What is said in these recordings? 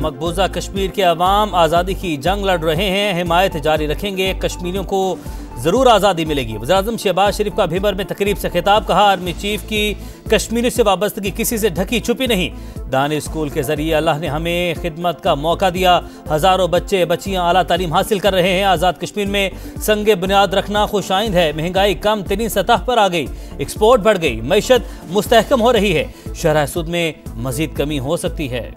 मकबूजा कश्मीर के अवाम आज़ादी की जंग लड़ रहे हैं, हिमायत जारी रखेंगे, कश्मीरियों को ज़रूर आज़ादी मिलेगी। वज़ीर-ए-आज़म शहबाज शरीफ का भीबर में तकरीब से खिताब, कहा आर्मी चीफ की कश्मीरियों से वाबस्तगी किसी से ढकी छुपी नहीं। दानिश स्कूल के जरिए अल्लाह ने हमें खिदमत का मौका दिया, हज़ारों बच्चे बच्चियाँ आला तालीम हासिल कर रहे हैं। आज़ाद कश्मीर में संगे बुनियाद रखना खुशाइंद है, महंगाई कम तरीन सतह पर आ गई, एक्सपोर्ट बढ़ गई, मईशत मुस्तहकम हो रही है, शरह सूद में मजीद कमी हो सकती है।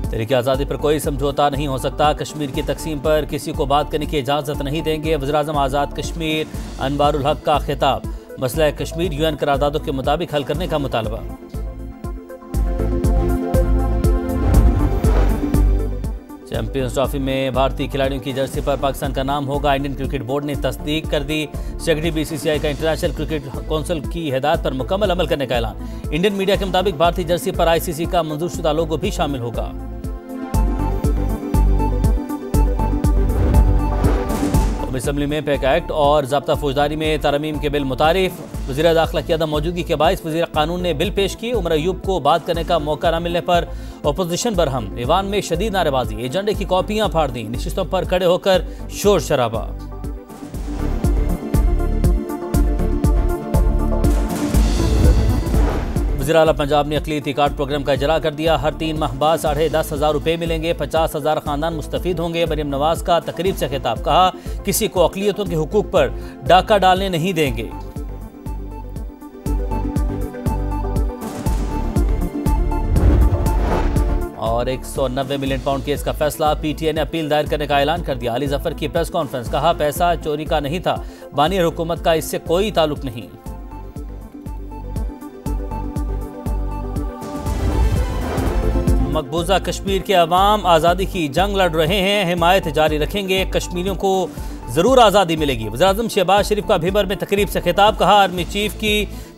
तहरीक आज़ादी पर कोई समझौता नहीं हो सकता, कश्मीर की तकसीम पर किसी को बात करने की इजाज़त नहीं देंगे। वज़ीर-ए-आज़म आज़ाद कश्मीर अनवारुल हक का खिताब, मसला कश्मीर यूएन करारदादों के मुताबिक हल करने का मुतालबा। चैंपियंस ट्रॉफी में भारतीय खिलाड़ियों की जर्सी पर पाकिस्तान का नाम होगा, इंडियन क्रिकेट बोर्ड ने तस्दीक कर दी। सेक्रेटरी बीसीसीआई का इंटरनेशनल क्रिकेट काउंसिल की हिदायत पर मुकम्मल अमल करने का ऐलान। इंडियन मीडिया के मुताबिक भारतीय जर्सी पर आईसीसी का मंजूरशुदा लोगो भी शामिल होगा। असेंबली में पैक एक्ट और ज़ाब्ता फौजदारी में तरमीम के बिल मुतारिफ। वज़ीर दाखिला की अदम मौजूदगी के बायस वज़ीर कानून ने बिल पेश की। उमर अयूब को बात करने का मौका न मिलने पर अपोजिशन बरहम, ईवान में शदीद नारेबाजी, एजेंडे की कॉपियां फाड़ दी, नशिस्तों पर खड़े होकर शोर शराबा। वज़ीर आला पंजाब ने अक़लियती कार्ड प्रोग्राम का इजरा कर दिया। हर 3 माह बाद 10,500 रुपये मिलेंगे, 50,000 खानदान मुस्तफ़ीद होंगे। मरियम नवाज का तकरीब से खिताब, कहा किसी को अक़लियतों के हुकूक पर डाका डालने नहीं देंगे। और 190 मिलियन पाउंड केस का फैसला, पीटीए ने अपील दायर करने का ऐलान कर दिया। अली जफर की प्रेस कॉन्फ्रेंस, कहा पैसा चोरी का नहीं था, बानी हुकूमत का इससे कोई ताल्लुक नहीं। मकबूजा कश्मीर के अवाम आज़ादी की जंग लड़ रहे हैं, हिमायत जारी रखेंगे, कश्मीरियों को ज़रूर आज़ादी मिलेगी। वज़ीर-ए-आज़म शहबाज शरीफ का भीबर में तकरीब से खिताब, कहा आर्मी चीफ की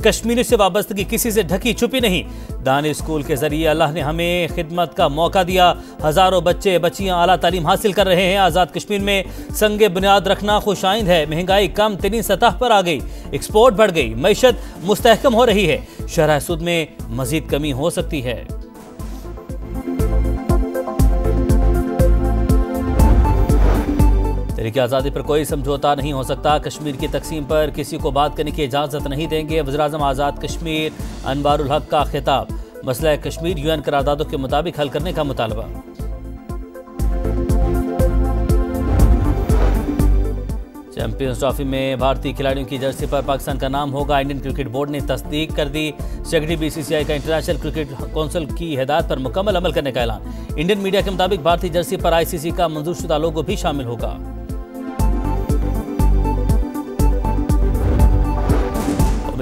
कश्मीरियों से वाबस्तगी किसी से ढकी छुपी नहीं। दानिश स्कूल के जरिए अल्लाह ने हमें खिदमत का मौका दिया, हज़ारों बच्चे बच्चियाँ आला तालीम हासिल कर रहे हैं। आज़ाद कश्मीर में संगे बुनियाद रखना खुशाइंद है, महंगाई कम तरीन सतह पर आ गई, एक्सपोर्ट बढ़ गई, मईशत मुस्तहकम हो रही है, शरह सूद में मजीद कमी हो सकती है। तहरीक आज़ादी पर कोई समझौता नहीं हो सकता, कश्मीर की तकसीम पर किसी को बात करने की इजाज़त नहीं देंगे। वज़ीर-ए-आज़म आज़ाद कश्मीर अनवारुल हक का खिताब, मसला कश्मीर यूएन करारदादों के मुताबिक हल करने का मुतालबा। चैंपियंस ट्रॉफी में भारतीय खिलाड़ियों की जर्सी पर पाकिस्तान का नाम होगा, इंडियन क्रिकेट बोर्ड ने तस्दीक कर दी। सेक्रेटरी बीसीसीआई का इंटरनेशनल क्रिकेट काउंसिल की हिदायत पर मुकम्मल अमल करने का ऐलान। इंडियन मीडिया के मुताबिक भारतीय जर्सी पर आईसीसी का मंजूरशुदा लोगो भी शामिल होगा।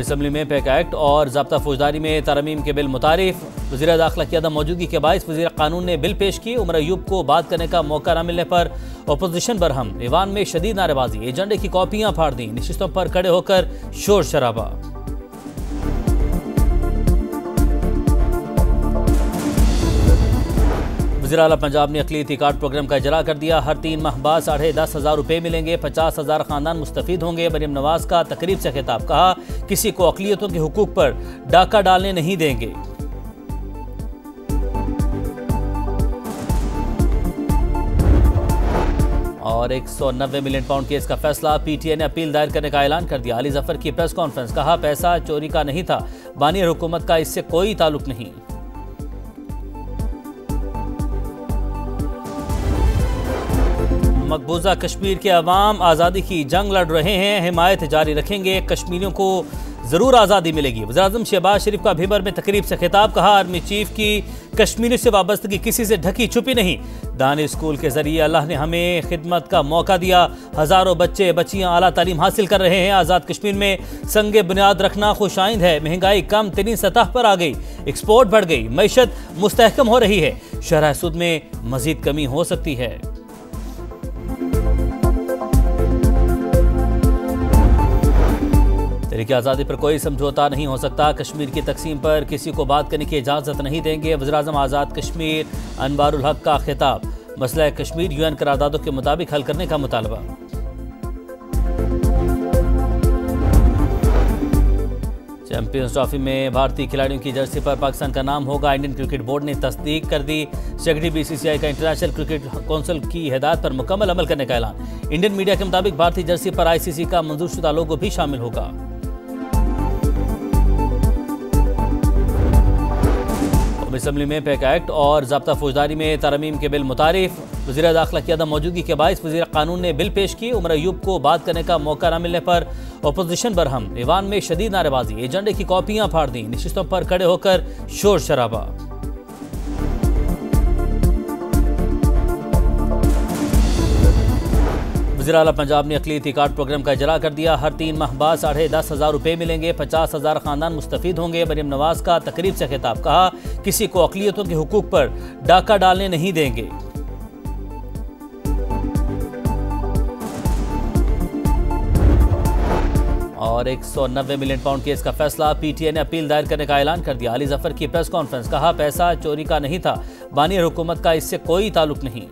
असेंबली में पैक एक्ट और ज़ाब्ता फौजदारी में तरमीम के बिल मुतारिफ। वज़ीर दाखिला की अदम मौजूदगी के बायस वज़ीर कानून ने बिल पेश की। उमर अयूब को बात करने का मौका न मिलने पर अपोजिशन बरहम, ईवान में शदीद नारेबाजी, एजेंडे की कॉपियां फाड़ दी, नशिस्तों पर खड़े होकर शोर शराबा। वज़ीर आला पंजाब ने अक़लियती कार्ड प्रोग्राम का इजरा कर दिया। हर 3 माह बाद 10,500 रुपये मिलेंगे, 50,000 खानदान मुस्तफ़ीद होंगे। मरियम नवाज का तकरीब से खिताब, कहा किसी को अक़लियतों के हुकूक पर डाका डालने नहीं देंगे। और 190 मिलियन पाउंड केस का फैसला, पीटीए ने अपील दायर करने का ऐलान कर दिया। अली जफर की प्रेस कॉन्फ्रेंस, कहा पैसा चोरी का नहीं था, बानी हुकूमत का इससे कोई ताल्लुक नहीं। मकबूजा कश्मीर के अवाम आज़ादी की जंग लड़ रहे हैं, हिमायत जारी रखेंगे, कश्मीरियों को ज़रूर आज़ादी मिलेगी। वज़ीर-ए-आज़म शहबाज शरीफ का भीबर में तकरीब से खिताब, कहा आर्मी चीफ की कश्मीरियों से वाबस्तगी किसी से ढकी छुपी नहीं। दानिश स्कूल के जरिए अल्लाह ने हमें खिदमत का मौका दिया, हज़ारों बच्चे बच्चियाँ आला तालीम हासिल कर रहे हैं। आज़ाद कश्मीर में संगे बुनियाद रखना खुशाइंद है, महंगाई कम तरीन सतह पर आ गई, एक्सपोर्ट बढ़ गई, मईशत मुस्तहकम हो रही है, शरह सूद में मजीद कमी हो सकती है। तहरीक आज़ादी पर कोई समझौता नहीं हो सकता, कश्मीर की तकसीम पर किसी को बात करने की इजाज़त नहीं देंगे। वज़ीर-ए-आज़म आज़ाद कश्मीर अनवारुल हक का खिताब, मसला कश्मीर यूएन करारदादों के मुताबिक हल करने का मुतालबा। चैंपियंस ट्रॉफी में भारतीय खिलाड़ियों की जर्सी पर पाकिस्तान का नाम होगा। इंडियन क्रिकेट बोर्ड ने तस्दीक कर दी। सेक्रेटरी बीसीसीआई का इंटरनेशनल क्रिकेट काउंसिल की हिदायत पर मुकम्मल अमल करने का ऐलान। इंडियन मीडिया के मुताबिक भारतीय जर्सी पर आईसीसी का मंजूरशुदा लोगो भी शामिल होगा। असेंबली में पैक एक्ट और ज़ाब्ता फौजदारी में तरमीम के बिल मुतारिफ। वज़ीर दाखिला की अदम मौजूदगी के बायस वज़ीर कानून ने बिल पेश की। उमर अयूब को बात करने का मौका न मिलने पर अपोजिशन बरहम। ईवान में शदीद नारेबाजी, एजेंडे की कॉपियां फाड़ दी। नशिस्तों पर खड़े होकर शोर शराबा। वज़ीर आला पंजाब ने अक़लियती कार्ड प्रोग्राम का इजरा कर दिया। हर 3 माह बाद 10,500 रुपये मिलेंगे। 50,000 खानदान मुस्तफ़ीद होंगे। मरियम नवाज का तकरीब से खिताब, कहा किसी को अक़लियतों के हुकूक पर डाका डालने नहीं देंगे। और 190 मिलियन पाउंड केस का फैसला, पीटीए ने अपील दायर करने का ऐलान कर दिया। अली जफर की प्रेस कॉन्फ्रेंस, कहा पैसा चोरी का नहीं था, बानी हुकूमत का इससे कोई ताल्लुक नहीं।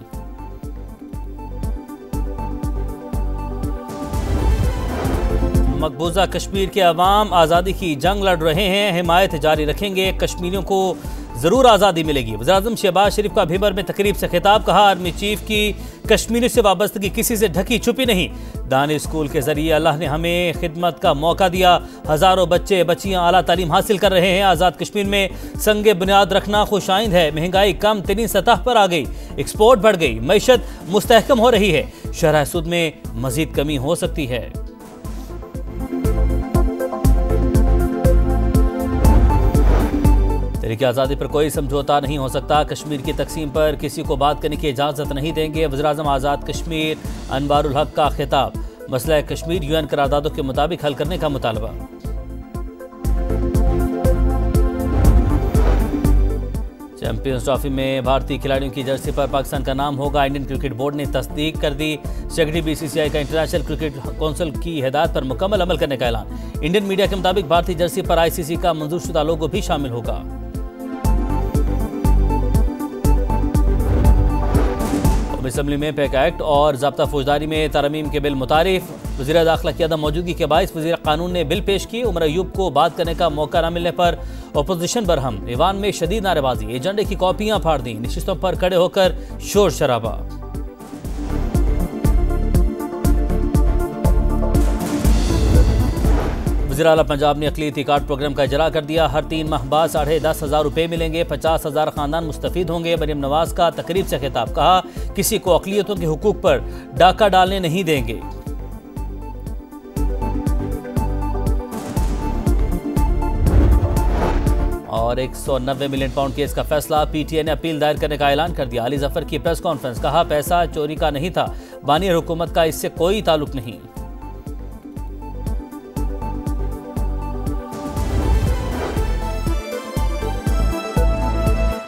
मकबूजा कश्मीर के अवाम आज़ादी की जंग लड़ रहे हैं, हिमायत जारी रखेंगे, कश्मीरियों को ज़रूर आज़ादी मिलेगी। वज़ीर-ए-आज़म शहबाज शरीफ का भीबर में तकरीब से खिताब, कहा आर्मी चीफ की कश्मीर से वाबस्तगी किसी से ढकी छुपी नहीं। दानी स्कूल के जरिए अल्लाह ने हमें खिदमत का मौका दिया। हज़ारों बच्चे बच्चियाँ आला तालीम हासिल कर रहे हैं। आज़ाद कश्मीर में संगे बुनियाद रखना खुशाइंद है। महंगाई कम तरीन सतह पर आ गई, एक्सपोर्ट बढ़ गई, मईशत मुस्तहकम हो रही है। शरह सूद में मज़ीद कमी हो सकती है। तहरीक आज़ादी पर कोई समझौता नहीं हो सकता। कश्मीर की तकसीम पर किसी को बात करने की इजाज़त नहीं देंगे। वज़ीर-ए-आज़म आज़ाद कश्मीर अनवारुल हक का खिताब, मसला कश्मीर यूएन करारदादों के मुताबिक हल करने का मुतालबा। चैंपियंस ट्रॉफी में भारतीय खिलाड़ियों की जर्सी पर पाकिस्तान का नाम होगा। इंडियन क्रिकेट बोर्ड ने तस्दीक कर दी। सेक्रेटरी बीसीसीआई का इंटरनेशनल क्रिकेट काउंसिल की हिदायत पर मुकम्मल अमल करने का ऐलान। इंडियन मीडिया के मुताबिक भारतीय जर्सी पर आईसीसी का मंजूरशुदा लोगो भी शामिल होगा। असेंबली में पैक एक्ट और ज़ाब्ता फौजदारी में तरमीम के बिल मुतारिफ। वज़ीर दाखिला की अदम मौजूदगी के बायस वज़ीर कानून ने बिल पेश की। उमर अयूब को बात करने का मौका न मिलने पर अपोजिशन बरहम। ईवान में शदीद नारेबाजी, एजेंडे की कॉपियां फाड़ दी। नशिस्तों पर खड़े होकर शोर शराबा। वज़ीर आला पंजाब ने अक़लियती कार्ड प्रोग्राम का इजरा कर दिया। हर 3 माह बाद 10,500 रुपये मिलेंगे। 50,000 खानदान मुस्तफ़ीद होंगे। मरियम नवाज का तकरीब से खिताब, कहा किसी को अक़लियतों के हुकूक पर डाका डालने नहीं देंगे। और 190 मिलियन पाउंड केस का फैसला, पीटीए ने अपील दायर करने का ऐलान कर दिया। अली जफर की प्रेस कॉन्फ्रेंस, कहा पैसा चोरी का नहीं था, बानी हुकूमत का इससे कोई ताल्लुक नहीं।